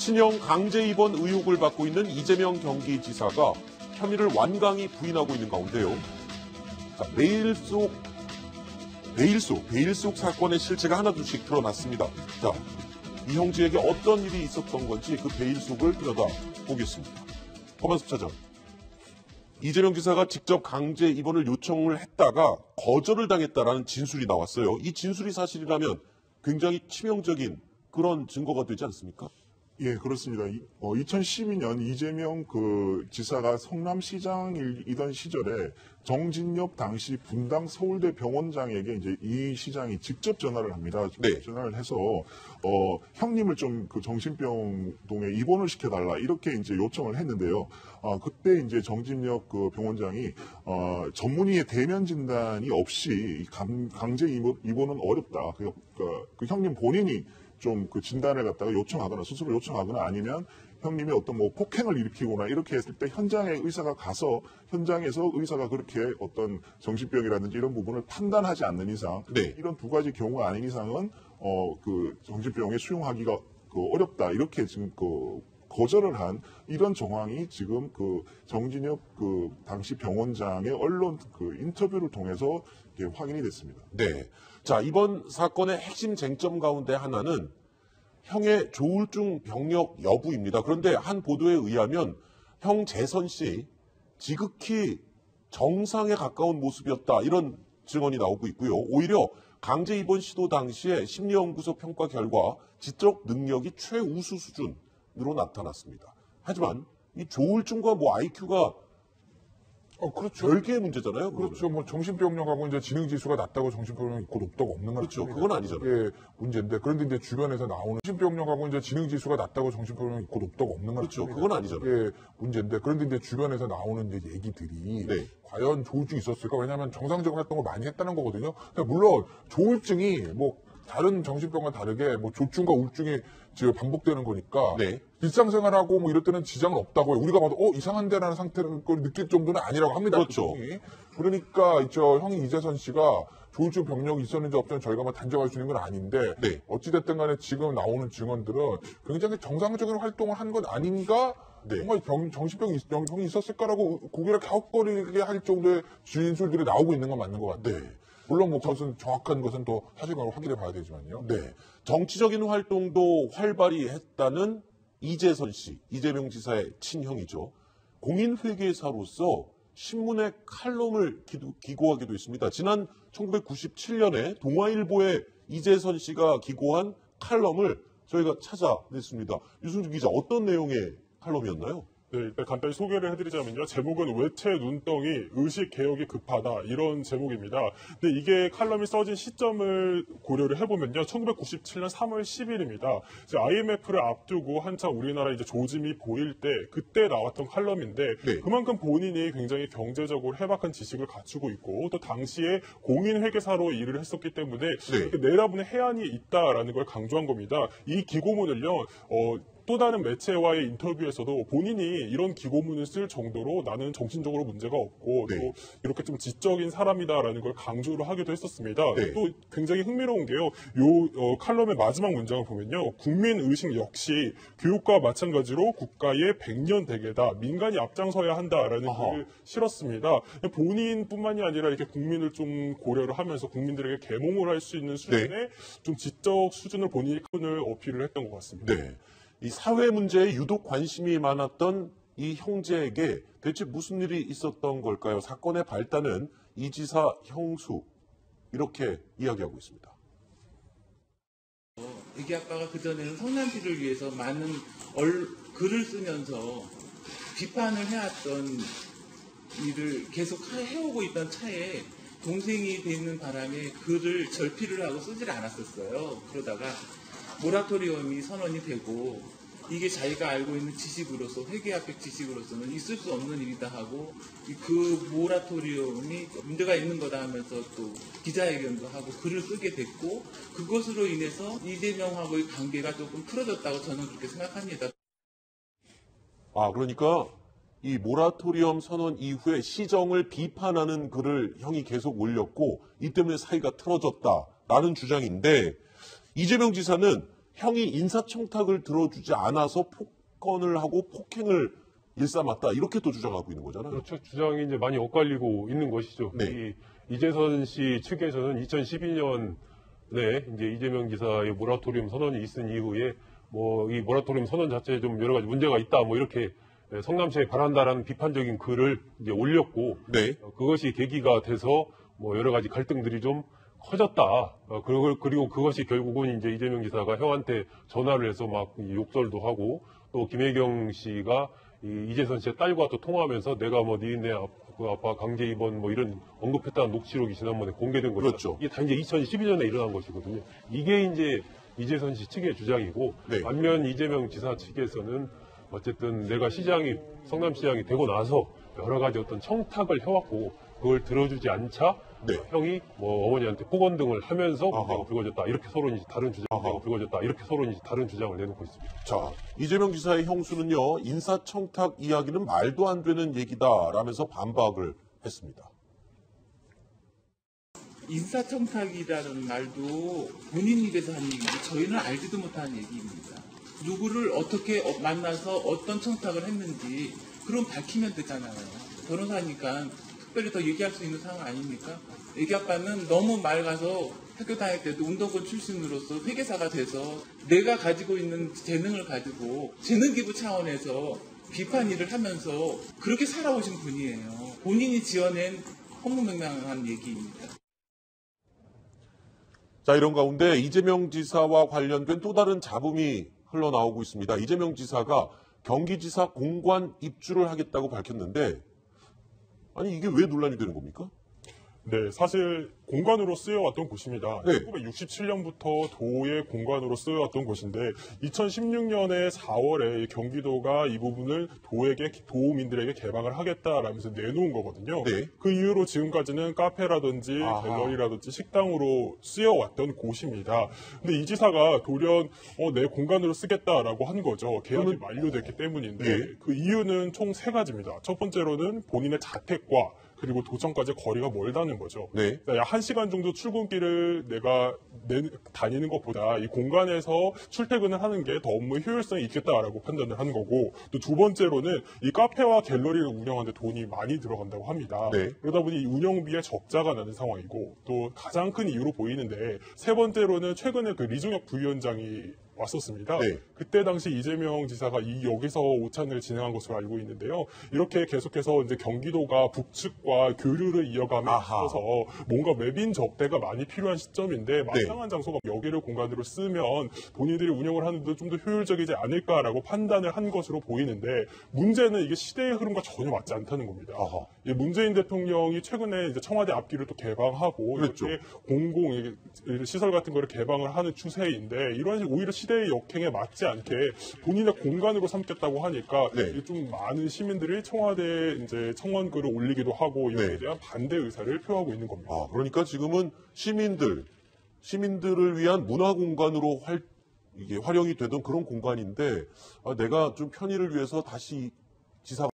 친형 강제 입원 의혹을 받고 있는 이재명 경기지사가 혐의를 완강히 부인하고 있는 가운데요. 자, 베일 속 사건의 실체가 하나둘씩 드러났습니다. 자, 이 형제에게 어떤 일이 있었던 건지 그 베일 속을 들여다보겠습니다. 허만섭 차장. 이재명 지사가 직접 강제 입원을 요청을 했다가 거절을 당했다라는 진술이 나왔어요. 이 진술이 사실이라면 굉장히 치명적인 그런 증거가 되지 않습니까? 예, 그렇습니다. 2012년 이재명 지사가 성남시장이던 시절에 정진엽 당시 분당 서울대 병원장에게 이제 이 시장이 직접 전화를 합니다. 네. 전화를 해서 형님을 좀 정신병동에 입원을 시켜달라 이렇게 이제 요청을 했는데요. 그때 이제 정진엽 병원장이 전문의의 대면 진단이 없이 강제 입원은 어렵다. 그 형님 본인이 좀 진단을 갖다가 요청하거나 스스로 요청하거나 아니면 형님이 어떤 폭행을 일으키거나 이렇게 했을 때 현장에 의사가 가서 현장에서 의사가 그렇게 어떤 정신병이라든지 이런 부분을 판단하지 않는 이상 네. 이런 두 가지 경우가 아닌 이상은 정신병에 수용하기가 어렵다 이렇게 지금 거절을 한 이런 정황이 지금 정진엽 당시 병원장의 언론 인터뷰를 통해서 확인이 됐습니다. 네. 자, 이번 사건의 핵심 쟁점 가운데 하나는 형의 조울증 병력 여부입니다. 그런데 한 보도에 의하면 형 재선 씨 지극히 정상에 가까운 모습이었다. 이런 증언이 나오고 있고요. 오히려 강제 입원 시도 당시에 심리연구소 평가 결과 지적 능력이 최우수 수준으로 나타났습니다. 하지만 이 조울증과 IQ가 그렇죠. 별개의 문제잖아요. 그렇죠. 정신병력하고 이제 지능지수가 낮다고 정신병력이 있고 높다고 없는 건 그렇죠. 아닙니다. 그건 아니잖아요. 예, 문제인데. 그런데 이제 주변에서 나오는 정신병력하고 이제 지능지수가 낮다고 정신병력이 있고 높다고 없는 건 그렇죠. 아닙니다. 그건 아니잖아요. 예, 문제인데. 그런데 이제 주변에서 나오는 이제 얘기들이 네. 과연 조울증이 있었을까? 왜냐하면 정상적인 활동을 많이 했다는 거거든요. 그러니까 물론 조울증이 다른 정신병과 다르게 조증과 우울증이 지금 반복되는 거니까 네. 일상생활하고 이럴 때는 지장은 없다고요. 우리가 봐도 이상한데라는 상태를 느낄 정도는 아니라고 합니다. 그렇죠. 그러니까 형이 이재선 씨가 조울증 병력이 있었는지 없었는지 저희가 단정할 수 있는 건 아닌데 네. 어찌됐든 간에 지금 나오는 증언들은 굉장히 정상적인 활동을 한 건 아닌가? 네. 정말 정신병이 있었을까라고 고개를 갸웃거리게 할 정도의 진술들이 나오고 있는 건 맞는 것 같아요. 네. 물론 그것은 정확한 것은 또 사실관계로 확인해 봐야 되지만요. 네. 정치적인 활동도 활발히 했다는 이재선 씨, 이재명 지사의 친형이죠. 공인회계사로서 신문에 칼럼을 기고하기도 했습니다. 지난 1997년에 동아일보에 이재선 씨가 기고한 칼럼을 저희가 찾아냈습니다. 유승준 기자, 어떤 내용의 칼럼이었나요? 네, 일단 간단히 소개를 해드리자면요. 제목은 외채 눈덩이 의식 개혁이 급하다 이런 제목입니다. 근데 이게 칼럼이 써진 시점을 고려를 해보면요. 1997년 3월 10일입니다. IMF를 앞두고 한창 우리나라 조짐이 보일 때 그때 나왔던 칼럼인데 네. 그만큼 본인이 굉장히 경제적으로 해박한 지식을 갖추고 있고 또 당시에 공인회계사로 일을 했었기 때문에 네. 내다보는 해안이 있다라는 걸 강조한 겁니다. 이 기고문을요. 또 다른 매체와의 인터뷰에서도 본인이 이런 기고문을 쓸 정도로 나는 정신적으로 문제가 없고 네. 또 이렇게 좀 지적인 사람이다라는 걸 강조를 하기도 했었습니다. 네. 또 굉장히 흥미로운 게요. 칼럼의 마지막 문장을 보면요. 국민의식 역시 교육과 마찬가지로 국가의 100년 대계다. 민간이 앞장서야 한다라는 글을 실었습니다. 본인뿐만이 아니라 이렇게 국민을 좀 고려를 하면서 국민들에게 계몽을 할 수 있는 수준의 좀 지적 수준을 본인이 큰을 어필을 했던 것 같습니다. 네. 이 사회 문제에 유독 관심이 많았던 이 형제에게 대체 무슨 일이 있었던 걸까요? 사건의 발단은 이 지사 형수 이렇게 이야기하고 있습니다. 애기 아빠가 그전에는 성남시를 위해서 많은 글을 쓰면서 비판을 해왔던 일을 계속 해오고 있던 차에 동생이 되는 바람에 글을 절필을 하고 쓰질 않았었어요. 그러다가 모라토리엄이 선언이 되고 이게 자기가 알고 있는 지식으로서 회계학적 지식으로서는 있을 수 없는 일이다 하고 그 모라토리엄이 문제가 있는 거다 하면서 또 기자회견도 하고 글을 쓰게 됐고 그것으로 인해서 이재명하고의 관계가 조금 풀어졌다고 저는 그렇게 생각합니다. 그러니까 이 모라토리엄 선언 이후에 시정을 비판하는 글을 형이 계속 올렸고 이 때문에 사이가 틀어졌다라는 주장인데 이재명 지사는 형이 인사청탁을 들어주지 않아서 폭언을 하고 폭행을 일삼았다 이렇게 또 주장하고 있는 거잖아요. 그렇죠. 주장이 이제 많이 엇갈리고 있는 것이죠. 네. 이재선 씨 측에서는 2012년에 이제 이재명 지사의 모라토리움 선언이 있은 이후에 뭐 이 모라토리움 선언 자체에 좀 여러 가지 문제가 있다 뭐 이렇게 성남시에 바란다라는 비판적인 글을 이제 올렸고 네. 그것이 계기가 돼서 뭐 여러 가지 갈등들이 좀 커졌다. 그리고 그것이 결국은 이제 이재명 지사가 형한테 전화를 해서 막 욕설도 하고 또 김혜경 씨가 이재선 씨의 딸과 또 통화하면서 내가 뭐 니네 아빠 강제 입원 뭐 이런 언급했다는 녹취록이 지난번에 공개된 거죠. 그렇죠. 이게 다 이제 2012년에 일어난 것이거든요. 이게 이제 이재선 씨 측의 주장이고 네. 반면 이재명 지사 측에서는 어쨌든 내가 성남시장이 되고 나서 여러 가지 어떤 청탁을 해왔고 그걸 들어주지 않자 네. 형이 뭐 어머니한테 폭언 등을 하면서 아하. 문제가 불거졌다 이렇게 서로 이제 다른 주장을 아하. 불거졌다 이렇게 서로 이제 다른 주장을 내놓고 있습니다. 자, 이재명 지사의 형수는요, 인사청탁 이야기는 말도 안 되는 얘기다라면서 반박을 했습니다. 인사청탁이라는 말도 본인 입에서 한 얘기인데 저희는 알지도 못하는 얘기입니다. 누구를 어떻게 만나서 어떤 청탁을 했는지 그럼 밝히면 되잖아요. 변호사니까 특별히 더 얘기할 수 있는 상황 아닙니까? 애기 아빠는 너무 맑아서 학교 다닐 때도 운동권 출신으로서 회계사가 돼서 내가 가지고 있는 재능을 가지고 재능 기부 차원에서 비판 일을 하면서 그렇게 살아오신 분이에요. 본인이 지어낸 허무맹랑한 얘기입니다. 자, 이런 가운데 이재명 지사와 관련된 또 다른 잡음이 흘러나오고 있습니다. 이재명 지사가 경기지사 공관 입주를 하겠다고 밝혔는데, 아니, 이게 왜 논란이 되는 겁니까? 네, 사실 공관으로 쓰여왔던 곳입니다. 네. 1967년부터 도의 공관으로 쓰여왔던 곳인데 2016년에 4월에 경기도가 이 부분을 도민들에게 개방을 하겠다라면서 내놓은 거거든요. 네. 그 이후로 지금까지는 카페라든지 아하. 갤러리라든지 식당으로 쓰여왔던 곳입니다. 근데 이 지사가 돌연 내 공간으로 쓰겠다라고 한 거죠. 계약이 만료됐기 때문인데 예. 그 이유는 총 3가지입니다. 첫 번째로는 본인의 자택과 그리고 도청까지 거리가 멀다는 거죠. 네. 약 1시간 정도 출근길을 내가 다니는 것보다 이 공간에서 출퇴근을 하는 게 더 업무 효율성이 있겠다라고 판단을 한 거고, 또 두 번째로는 이 카페와 갤러리를 운영하는데 돈이 많이 들어간다고 합니다. 네. 그러다 보니 이 운영비에 적자가 나는 상황이고, 또 가장 큰 이유로 보이는데 세 번째로는 최근에 그 리종혁 부위원장이 왔었습니다. 네. 그때 당시 이재명 지사가 여기서 오찬을 진행한 것으로 알고 있는데요. 이렇게 계속해서 이제 경기도가 북측과 교류를 이어감에 아하. 있어서 뭔가 외빈 접대가 많이 필요한 시점인데 마땅한 장소가 여기를 공간으로 쓰면 본인들이 운영을 하는데 좀 더 효율적이지 않을까라고 판단을 한 것으로 보이는데, 문제는 이게 시대의 흐름과 전혀 맞지 않다는 겁니다. 아하. 이 문재인 대통령이 최근에 이제 청와대 앞길을 또 개방하고 그랬죠. 이렇게 공공 시설 같은 거를 개방을 하는 추세인데, 이런 식으로 오히려 시대의 역행에 맞지 않게 본인의 공간으로 삼겠다고 하니까 네. 이게 좀 많은 시민들이 청와대 이제 청원글을 올리기도 하고 이거에 네. 대한 반대 의사를 표하고 있는 겁니다. 아, 그러니까 지금은 시민들을 위한 문화 공간으로 이게 활용이 되던 그런 공간인데, 내가 좀 편의를 위해서 다시 지사